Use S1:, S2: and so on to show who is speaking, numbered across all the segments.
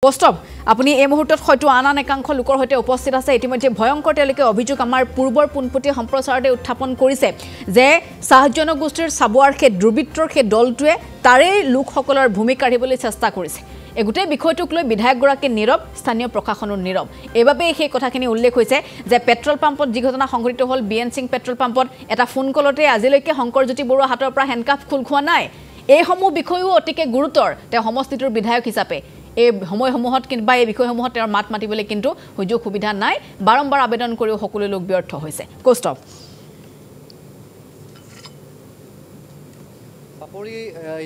S1: কষ্টম আপুনি এই মুহূৰ্তত হয়তো আন একাংশ লোকৰ সৈতে উপস্থিত আছে ইতিমধ্যে ভয়ংকৰ তেওঁলোকে অভিযোগ আমাৰ পূৰ্বৰ পোনপটীয়া সম্প্ৰচাৰতে উত্থাপন কৰিছে যে সাহায্য গোষ্ঠীৰ সাবুৱাৰ সেই দুৰ্বৃত্তৰ সেই দলটোৱে তাৰে লোকসকলৰ ভূমিকা কাঢ়িবলৈ চেষ্টা কৰিছে এই গোটেই বিষয়টোক লৈ বিধায়কগৰাকী নীৰৱ স্থানীয় প্ৰশাসনৰ নীৰৱ এইবাবে সেই কথাখিনি উল্লেখ হৈছে যে পেট্ৰল পাম্পত যি ঘটনা সংঘটিত হ'ল বিএন সিং পেট্ৰল পাম্পত এটা ফোন কলতে আজিলৈকে শংকৰজ্যোতি বৰুৱা হাতৰ পৰা হেণ্ডকাফ খোল খোৱা নাই এই সমূহ বিষয়ও অতিকে গুৰুতৰ তেওঁ সমষ্টিটোৰ বিধায়ক হিচাপে এই সময়সমূহত কিবা এই বিষয়সমূহত তেওঁৰ মাত মাতিবলৈ কিন্তু সুযোগ সুবিধা নাই বাৰম্বাৰ আবেদন কৰিও সকলো লোক ব্যৰ্থ হৈছে কষ্টম
S2: বাতৰি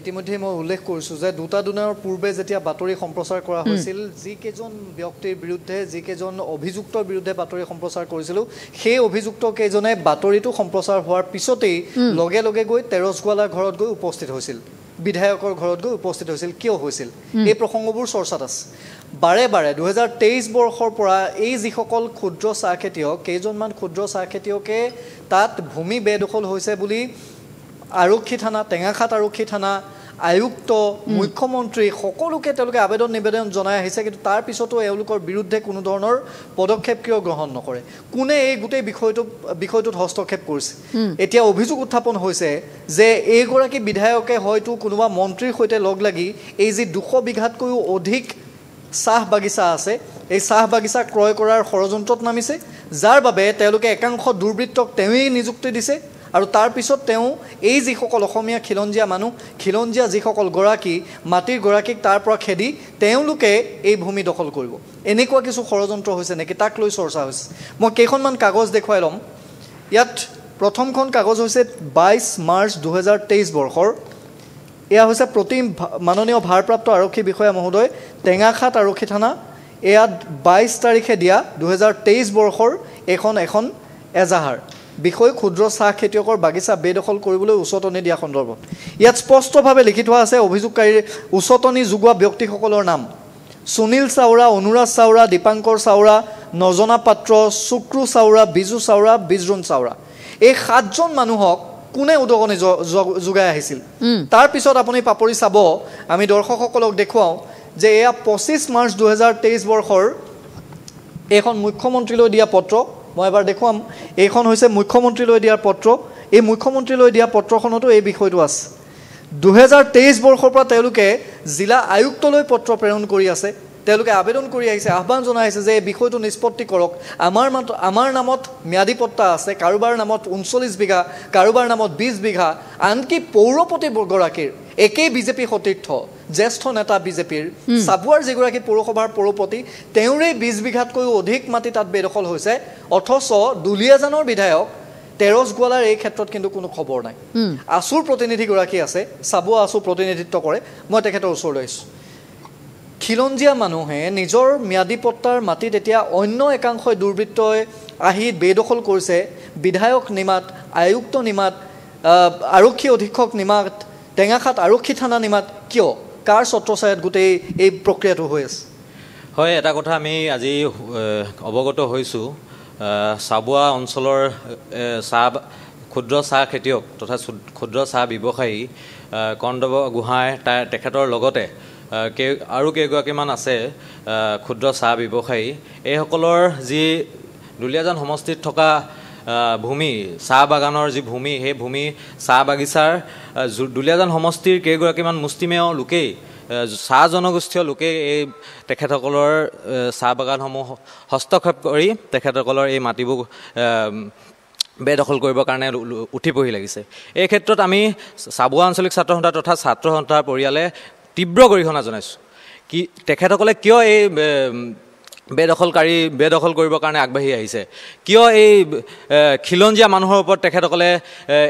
S2: ইতিমধ্যে মই উল্লেখ কৰিছোঁ যে দুটা দিনৰ পূৰ্বে যেতিয়া বাতৰি সম্প্ৰচাৰ কৰা হৈছিল যিকেইজন ব্যক্তিৰ বিৰুদ্ধে যিকেইজন অভিযুক্তৰ বিৰুদ্ধে বাতৰি সম্প্ৰচাৰ কৰিছিলোঁ সেই অভিযুক্ত কেইজনে বাতৰিটো সম্প্ৰচাৰ হোৱাৰ পিছতেই লগে লগে গৈ তেৰছগোৱালাৰ ঘৰত গৈ উপস্থিত হৈছিল বিধায়কৰ ঘৰত গৈ উপস্থিত হৈছিল কিয় হৈছিল এই প্ৰসংগবোৰ চৰ্চাত আছে বাৰে বাৰে 2023 বৰ্ষৰ পৰা এই যিসকল ক্ষুদ্ৰ চাহ খেতিয়ক কেইজনমান ক্ষুদ্ৰ চাহ খেতিয়কে তাত ভূমি বেদখল হৈছে বুলি আৰক্ষী থানা টেঙাখাত আৰক্ষী থানা আয়ুক্ত মুখ্যমন্ত্ৰী সকলোকে তেওঁলোকে আবেদন নিবেদন জনাই আহিছে কিন্তু তাৰ পিছতো এওঁলোকৰ বিৰুদ্ধে কোনো ধৰণৰ পদক্ষেপ কিয় গ্ৰহণ নকৰে কোনে এই গোটেই বিষয়টোত হস্তক্ষেপ কৰিছে এতিয়া অভিযোগ উত্থাপন হৈছে যে এইগৰাকী বিধায়কে হয়তো কোনোবা মন্ত্ৰীৰ সৈতে লগ লাগি এই যি 200 বিঘাতকৈও অধিক চাহ বাগিচা আছে এই চাহ বাগিচা ক্ৰয় কৰাৰ ষড়যন্ত্ৰত নামিছে যাৰ বাবে তেওঁলোকে একাংশ দুৰ্বৃত্তক তেওঁই নিযুক্তি দিছে আৰু তাৰ পিছত তেওঁ এই যিসকল অসমীয়া খিলঞ্জীয়া মানুহ খিলঞ্জীয়া যিসকল গৰাকী মাটিৰ গৰাকীক তাৰ পৰা খেদি তেওঁলোকে এই ভূমি দখল কৰিব এনেকুৱা কিছু ষড়যন্ত্ৰ হৈছে নেকি তাক লৈ চৰ্চা হৈছে মই কেইখনমান কাগজ দেখুৱাই ল'ম ইয়াত প্ৰথমখন কাগজ হৈছে 22 মাৰ্চ 2023 বৰ্ষৰ এয়া হৈছে প্ৰতি মাননীয় ভাৰপ্ৰাপ্ত আৰক্ষী বিষয়া মহোদয় টেঙাখাত আৰক্ষী থানা এয়া 22 তাৰিখে দিয়া 2023 বৰ্ষৰ এখন এজাহাৰ বিষয় ক্ষুদ্ৰ চাহ খেতিয়কৰ বাগিচা বেদখল কৰিবলৈ উচতনি দিয়া সন্দৰ্ভত ইয়াত স্পষ্টভাৱে লিখি থোৱা আছে অভিযোগকাৰীৰ উচতনি যোগোৱা ব্যক্তিসকলৰ নাম সুনীল চাওৰা অনুৰাজ চাওৰা দীপাংকৰ চাওৰা নজনা পাত্ৰ শুক্ৰু চাওৰা বিজু চাওৰা বিজৰুণ চাওৰা এই 7জন মানুহক কোনে উদগনি যোগাই আহিছিল তাৰ পিছত আপুনি পাপৰি চাব আমি দৰ্শকসকলক দেখুৱাও যে এয়া 25 মাৰ্চ 2023 বৰ্ষৰ এখন মুখ্যমন্ত্ৰীলৈ দিয়া পত্ৰ মই এবাৰ দেখুৱাম এইখন হৈছে মুখ্যমন্ত্ৰীলৈ দিয়াৰ পত্ৰ এই মুখ্যমন্ত্ৰীলৈ দিয়া পত্ৰখনতো এই বিষয়টো আছে 2023 বৰ্ষৰ পৰা তেওঁলোকে জিলা আয়ুক্তলৈ পত্ৰ প্ৰেৰণ কৰি আছে তেওঁলোকে আবেদন কৰি আহিছে আহ্বান জনাইছে যে এই বিষয়টো নিষ্পত্তি কৰক আমাৰ নামত ম্যাদী পট্টা আছে কাৰোবাৰ নামত 39 বিঘা কাৰোবাৰ নামত 20 বিঘা আনকি পৌৰপতি গৰাকীৰ একেই বিজেপি সতীৰ্থ জ্যেষ্ঠ নেতা বিজেপিৰ সাবুৱাৰ যিগৰাকী পৌৰসভাৰ পৌৰপতি তেওঁৰে 20 বিঘাতকৈও অধিক মাটি তাত বেদখল হৈছে অথচ দুলিয়াজানৰ বিধায়ক তেৰছগোৱালাৰ এই ক্ষেত্ৰত কিন্তু কোনো খবৰ নাই আসুৰ প্ৰতিনিধি গৰাকী আছে সাবুৱা আসুৰ প্ৰতিনিধিত্ব কৰে মই তেখেতৰ ওচৰলৈ আহিছোঁ খিলঞ্জীয়া মানুহে নিজৰ ম্যাদী পট্টাৰ মাটিত এতিয়া অন্য একাংশই দুৰ্বৃত্তই আহি বেদখল কৰিছে বিধায়ক নিমাত আয়ুক্ত নিমাত আৰক্ষী অধীক্ষক নিমাত টেঙাখাত আৰক্ষী থানা নিমাত কিয় কাৰ ছত্ৰছায়াত গোটেই এই প্ৰক্ৰিয়াটো হৈ আছে
S3: হয় এটা কথা আমি আজি অৱগত হৈছোঁ সাবুৱা অঞ্চলৰ ক্ষুদ্ৰ চাহ খেতিয়ক তথা ক্ষুদ্ৰ চাহ ব্যৱসায়ী কন্দৱ গোহাঁই তেখেতৰ লগতে আৰু কেইগৰাকীমান আছে ক্ষুদ্ৰ চাহ ব্যৱসায়ী এইসকলৰ যি দুলীয়াজান সমষ্টিত থকা ভূমি চাহ বাগানৰ যি ভূমি সেই ভূমি চাহ বাগিচাৰ দুলীয়াজান সমষ্টিৰ কেইগৰাকীমান মুষ্টিমেয় লোকেই চাহ জনগোষ্ঠীয় লোকেই এই তেখেতসকলৰ চাহ বাগানসমূহ হস্তক্ষেপ কৰি তেখেতসকলৰ এই মাটিবোৰ বেদখল কৰিবৰ কাৰণে উঠি পৰি লাগিছে এই ক্ষেত্ৰত আমি চাবুৱা আঞ্চলিক ছাত্ৰ সন্থা তথা ছাত্ৰ সন্থাৰ পৰিয়ালে তীব্ৰ গৰিহণা জনাইছোঁ কি তেখেতসকলে কিয় এই বেদখল কৰিবৰ কাৰণে আগবাঢ়ি আহিছে কিয় এই খিলঞ্জীয়া মানুহৰ ওপৰত তেখেতসকলে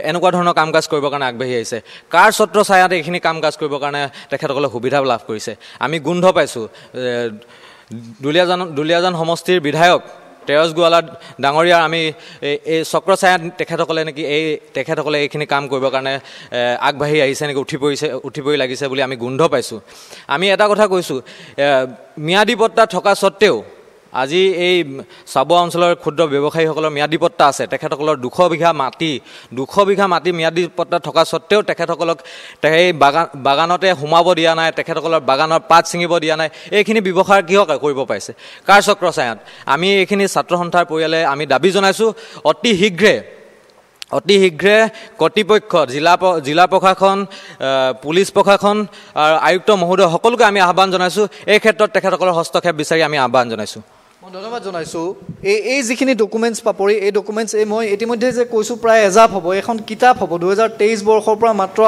S3: এনেকুৱা ধৰণৰ কাম কাজ কৰিবৰ কাৰণে আগবাঢ়ি আহিছে কাৰ ছত্ৰ ছায়াত এইখিনি কাম কাজ কৰিবৰ কাৰণে তেখেতসকলে সুবিধা লাভ কৰিছে আমি গোন্ধ পাইছোঁ দুলীয়াজান সমষ্টিৰ বিধায়ক তেৰছগোৱালা ডাঙৰীয়াৰ আমি এই চক্ৰ ছায়াত তেখেতসকলে এইখিনি কাম কৰিবৰ কাৰণে আগবাঢ়ি আহিছে নেকি উঠি পৰি লাগিছে বুলি আমি গোন্ধ পাইছোঁ আমি এটা কথা কৈছোঁ ম্যাদী পট্টা থকা স্বত্তেও আজি এই চাবুৱা অঞ্চলৰ ক্ষুদ্ৰ ব্যৱসায়ীসকলৰ ম্যাদী পট্টা আছে তেখেতসকলৰ 200 বিঘা মাটি ম্যাদী পট্টা থকা সত্ত্বেও তেখেতসকলক সেই বাগানতে সোমাব দিয়া নাই তেখেতসকলৰ বাগানৰ পাত ছিঙিব দিয়া নাই এইখিনি ব্যৱসায় কিয় কৰিব পাৰিছে কাৰ চক্ৰচায়াত আমি এইখিনি ছাত্ৰ সন্থাৰ পৰিয়ালে আমি দাবী জনাইছোঁ অতি শীঘ্ৰে কৰ্তৃপক্ষ জিলা প্ৰশাসন পুলিচ প্ৰশাসন আৰু আয়ুক্ত মহোদয় সকলোকে আমি আহ্বান জনাইছোঁ এই ক্ষেত্ৰত তেখেতসকলৰ হস্তক্ষেপ বিচাৰি আমি আহ্বান জনাইছোঁ
S2: মই ধন্যবাদ জনাইছোঁ এই যিখিনি ডকুমেণ্টছ পাপৰি এই ডকুমেণ্টছ মই ইতিমধ্যে যে কৈছোঁ প্ৰায় এজাপ হ'ব এখন কিতাপ হ'ব 2023 বৰ্ষৰ পৰা মাত্ৰ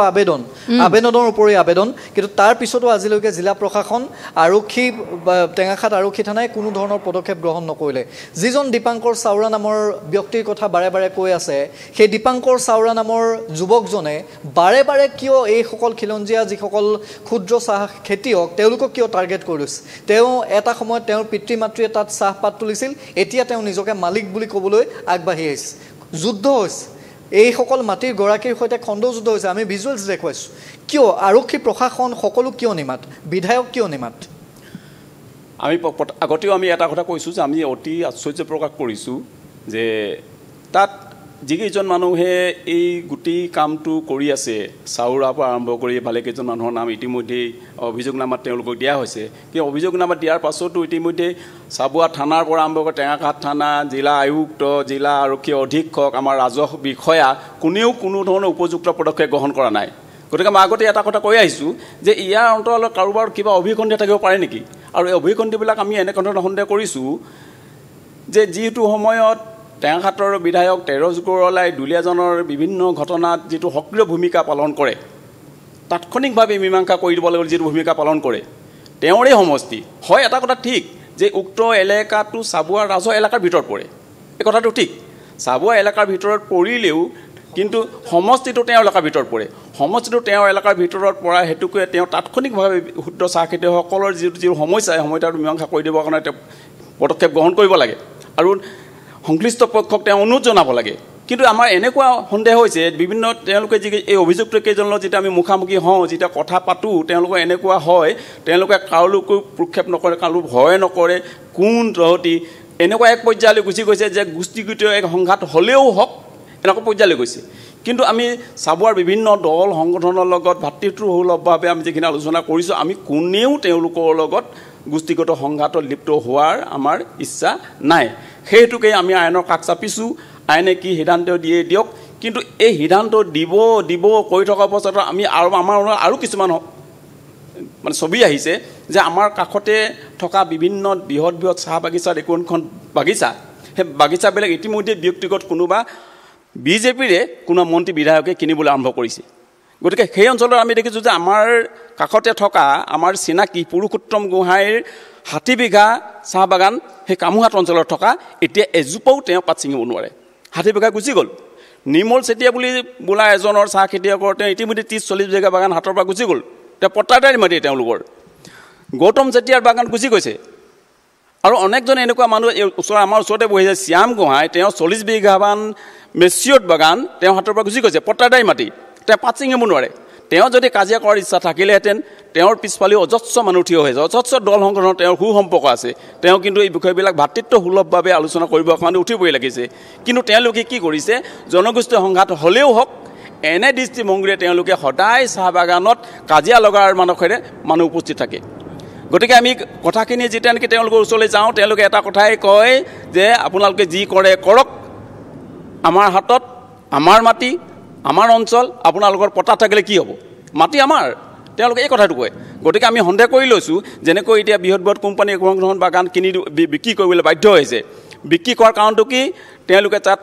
S2: আবেদনৰ উপৰি আবেদন কিন্তু তাৰ পিছতো আজিলৈকে জিলা প্ৰশাসন আৰক্ষী টেঙাখাত আৰক্ষী থানাই কোনো ধৰণৰ পদক্ষেপ গ্ৰহণ নকৰিলে যিজন দীপাংকৰ চাওৰা নামৰ ব্যক্তিৰ কথা বাৰে বাৰে কৈ আছে সেই দীপাংকৰ চাওৰা নামৰ যুৱকজনে বাৰে বাৰে কিয় এইসকল খিলঞ্জীয়া যিসকল ক্ষুদ্ৰ চাহ খেতিয়ক তেওঁলোকক কিয় টাৰ্গেট কৰিছে তেওঁ এটা সময়ত তেওঁৰ পিতৃ মাতৃয়ে তাত চাহপাত তুলিছিল এতিয়া তেওঁ নিজকে মালিক বুলি ক'বলৈ আগবাঢ়ি আহিছে যুদ্ধ হৈছে এইসকল মাটিৰ গৰাকীৰ সৈতে খণ্ডযুদ্ধ হৈছে আমি ভিজুৱেলছ দেখুৱাইছোঁ কিয় আৰক্ষী প্ৰশাসন সকলো কিয় নিমাত বিধায়ক কিয় নিমাত
S4: আমি আগতেও আমি এটা কথা কৈছোঁ যে আমি অতি আশ্চৰ্য প্ৰকাশ কৰিছোঁ যে তাত যিকেইজন মানুহে এই গোটেই কামটো কৰি আছে চাউৰাৰ পৰা আৰম্ভ কৰি ভালেকেইজন মানুহৰ নাম ইতিমধ্যেই অভিযোগনামাত তেওঁলোকক দিয়া হৈছে কিন্তু অভিযোগনামাত দিয়াৰ পাছতো ইতিমধ্যে চাবুৱা থানাৰ পৰা আৰম্ভ কৰি টেঙাখাত থানা জিলা আয়ুক্ত জিলা আৰক্ষী অধীক্ষক আমাৰ ৰাজহ বিষয়া কোনেও কোনো ধৰণৰ উপযুক্ত পদক্ষেপ গ্ৰহণ কৰা নাই গতিকে মই আগতে এটা কথা কৈ আহিছোঁ যে ইয়াৰ অন্তৰালত কাৰোবাৰ কিবা অভিসন্ধি থাকিব পাৰে নেকি আৰু এই অভিসন্ধিবিলাক আমি এনেকুৱা ধৰণৰ সন্দেহ কৰিছোঁ যে যিটো সময়ত টেঙাখাতৰ বিধায়ক তেৰজ গৌৰলাই দুলীয়াজনৰ বিভিন্ন ঘটনাত যিটো সক্ৰিয় ভূমিকা পালন কৰে তাৎক্ষণিকভাৱে মীমাংসা কৰি দিব লাগিব যিটো ভূমিকা পালন কৰে তেওঁৰে সমষ্টি হয় এটা কথা ঠিক যে উক্ত এলেকাটো চাবুৱা ৰাজহ এলেকাৰ ভিতৰত পৰে এই কথাটো ঠিক চাবুৱা এলেকাৰ ভিতৰত পৰিলেও কিন্তু সমষ্টিটো তেওঁৰ এলেকাৰ ভিতৰত পৰে সমষ্টিটো তেওঁৰ এলেকাৰ ভিতৰত পৰা হেতুকে তেওঁ তাৎক্ষণিকভাৱে ক্ষুদ্ৰ চাহ খেতিয়কসকলৰ যিটো সমস্যা এই সমস্যাটো মীমাংসা কৰি দিবৰ কাৰণে তেওঁ পদক্ষেপ গ্ৰহণ কৰিব লাগে আৰু সংশ্লিষ্ট পক্ষক তেওঁ অনুৰোধ জনাব লাগে কিন্তু আমাৰ এনেকুৱা সন্দেহ হৈছে বিভিন্ন তেওঁলোকে যি এই অভিযুক্ত কেইজনৰ যেতিয়া আমি মুখামুখি হওঁ যেতিয়া কথা পাতোঁ তেওঁলোকৰ এনেকুৱা হয় তেওঁলোকে কাৰোলৈকো প্ৰক্ষেপ নকৰে কাৰো ভয় নকৰে কোন তহঁতি এনেকুৱা এক পৰ্যায়লৈ গুচি গৈছে যে গোষ্ঠীগত এক সংঘাত হ'লেও হওক এনেকুৱা পৰ্যায়লৈ গৈছে কিন্তু আমি চাবুৱাৰ বিভিন্ন দল সংগঠনৰ লগত ভাতৃত্বসুলভভাৱে আমি যিখিনি আলোচনা কৰিছোঁ আমি কোনেও তেওঁলোকৰ লগত গোষ্ঠীগত সংঘাতত লিপ্ত হোৱাৰ আমাৰ ইচ্ছা নাই সেইটোকে আমি আইনৰ কাষ চাপিছোঁ আইনে কি সিদ্ধান্ত দিয়ে দিয়ক কিন্তু এই সিদ্ধান্ত দিব কৈ থকা অৱস্থাত আমি আমাৰ আৰু কিছুমান মানে ছবি আহিছে যে আমাৰ কাষতে থকা বিভিন্ন বৃহৎ চাহ বাগিচাৰ একোখন বাগিচা সেই বাগিচাবিলাক ইতিমধ্যে ব্যক্তিগত কোনোবা বিজেপিৰে কোনো মন্ত্ৰী বিধায়কে কিনিবলৈ আৰম্ভ কৰিছে গতিকে সেই অঞ্চলত আমি দেখিছোঁ যে আমাৰ কাষতে থকা আমাৰ চিনাকি পুৰুষোত্তম গোহাঁইৰ 60 বিঘা চাহ বাগান সেই কামুহাট অঞ্চলত থকা এতিয়া এজোপাও তেওঁ পাত ছিঙিব নোৱাৰে 60 বিঘা গুচি গ'ল নিৰ্মল চেতিয়া বুলি বোলা এজনৰ চাহ খেতিয়কৰ তেওঁ ইতিমধ্যে 30-40 বিঘা বাগান হাতৰ পৰা গুচি গ'ল তেওঁ পট্টাদাৰী মাটি তেওঁলোকৰ গৌতম চেতিয়াৰ বাগান গুচি গৈছে আৰু অনেকজন এনেকুৱা মানুহ আমাৰ ওচৰতে বহি আছে শ্যাম গোহাঁই তেওঁ 40 বিঘামান মেচিয়ৰ্ড বাগান তেওঁ হাতৰ পৰা গুচি গৈছে পট্টাদাৰী মাটি তেওঁ পাত ছিঙিব নোৱাৰে তেওঁ যদি কাজিয়া কৰাৰ ইচ্ছা থাকিলেহেঁতেন তেওঁৰ পিছফালেও অজস্ৰ মানুহ থিয় হৈ যায় অজস্ৰ দল সংগঠনৰ তেওঁৰ সুসম্পৰ্ক আছে তেওঁ কিন্তু এই বিষয়বিলাক ভাতৃত্বসুলভভাৱে আলোচনা কৰিবৰ কাৰণে উঠিবই লাগিছে কিন্তু তেওঁলোকে কি কৰিছে জনগোষ্ঠীয় সংঘাত হ'লেও হওক এনে দৃষ্টিভংগীৰে তেওঁলোকে সদায় চাহ বাগানত কাজিয়া লগাৰ মানসেৰে মানুহ উপস্থিত থাকে গতিকে আমি কথাখিনি যেতিয়া নেকি তেওঁলোকৰ ওচৰলৈ যাওঁ তেওঁলোকে এটা কথাই কয় যে আপোনালোকে যি কৰে কৰক আমাৰ হাতত আমাৰ মাটি আমাৰ অঞ্চল আপোনালোকৰ পতা থাকিলে কি হ'ব মাটি আমাৰ তেওঁলোকে এই কথাটো কয় গতিকে আমি সন্দেহ কৰি লৈছোঁ যেনেকৈ এতিয়া বৃহৎ কোম্পানী এখন বাগান কিনি বিক্ৰী কৰিবলৈ বাধ্য হৈছে বিক্ৰী কৰাৰ কাৰণটো কি তেওঁলোকে তাত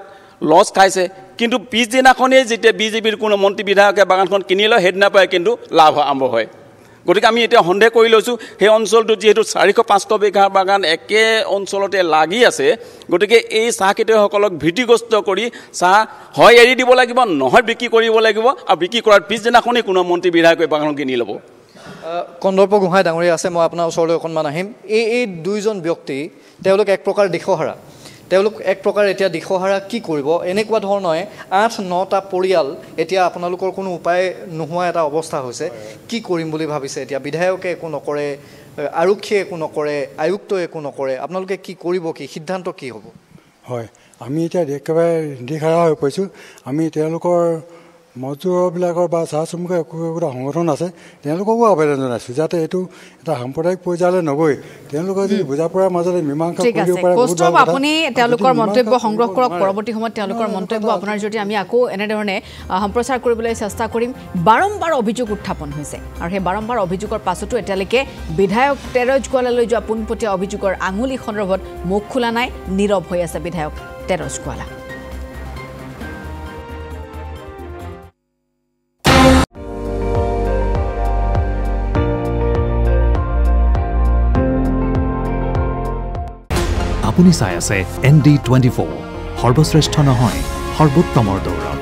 S4: লছ খাইছে কিন্তু পিছদিনাখনেই যেতিয়া বিজেপিৰ কোনো মন্ত্ৰী বিধায়কে বাগানখন কিনি লয় সেইদিনা পাই কিন্তু লাভ আৰম্ভ হয় গতিকে আমি এতিয়া সন্দেহ কৰি লৈছোঁ সেই অঞ্চলটো যিহেতু 400-500 বিঘা বাগান একে অঞ্চলতে লাগি আছে গতিকে এই চাহ খেতিয়কসকলক ভীতিগ্ৰস্ত কৰি চাহ হয় এৰি দিব লাগিব নহয় বিক্ৰী কৰিব লাগিব আৰু বিক্ৰী কৰাৰ পিছদিনাখনেই কোনো মন্ত্ৰী বিধায়কে বাগানখন কিনি ল'ব
S2: কন্দৰ্প গোহাঁই ডাঙৰীয়া আছে মই আপোনাৰ ওচৰলৈ অকণমান আহিম এই দুইজন ব্যক্তি তেওঁলোক এক প্ৰকাৰ দিশহাৰা তেওঁলোক এক প্ৰকাৰ এতিয়া দিশহাৰা কি কৰিব এনেকুৱা ধৰণৰ 8-9টা পৰিয়াল এতিয়া আপোনালোকৰ কোনো উপায় নোহোৱা এটা অৱস্থা হৈছে কি কৰিম বুলি ভাবিছে এতিয়া বিধায়কে একো নকৰে আৰক্ষীয়ে একো নকৰে, আয়ুক্তই একো নকৰে, আপোনালোকে কি কৰিব, কি সিদ্ধান্ত কি হ'ব?
S5: হয়, আমি এতিয়া একেবাৰে দিশহাৰা হৈ পৰিছোঁ। আমি তেওঁলোকৰ মজদুৰবিলাকৰ বা চাহ শ্ৰমিকৰ একোটা সংগঠন আছে, তেওঁলোককো আবেদন জনাইছোঁ যাতে এইটো এটা সাম্প্ৰদায়িক পৰ্যায়লৈ নগৈ তেওঁলোকে যদি বুজা পৰাৰ মাজতে মীমাংসা কৰিব পাৰে।
S1: আপুনি তেওঁলোকৰ মন্তব্য সংগ্ৰহ কৰক, পৰৱৰ্তী সময়ত তেওঁলোকৰ মন্তব্য আপোনাৰ যদি আমি আকৌ এনেধৰণে সম্প্ৰচাৰ কৰিবলৈ চেষ্টা কৰিম। বাৰম্বাৰ অভিযোগ উত্থাপন হৈছে আৰু সেই বাৰম্বাৰ অভিযোগৰ পাছতো এতিয়ালৈকে বিধায়ক তেৰজ গোৱালালৈ যোৱা পোনপটীয়া অভিযোগৰ আঙুলি সন্দৰ্ভত মুখ খোলা নাই, নীৰৱ হৈ আছে বিধায়ক তেৰজ গোৱালা।
S6: আপুনি চাই আছে ND24, সৰ্বশ্ৰেষ্ঠ নহয় সৰ্বোত্তমৰ দৌৰত।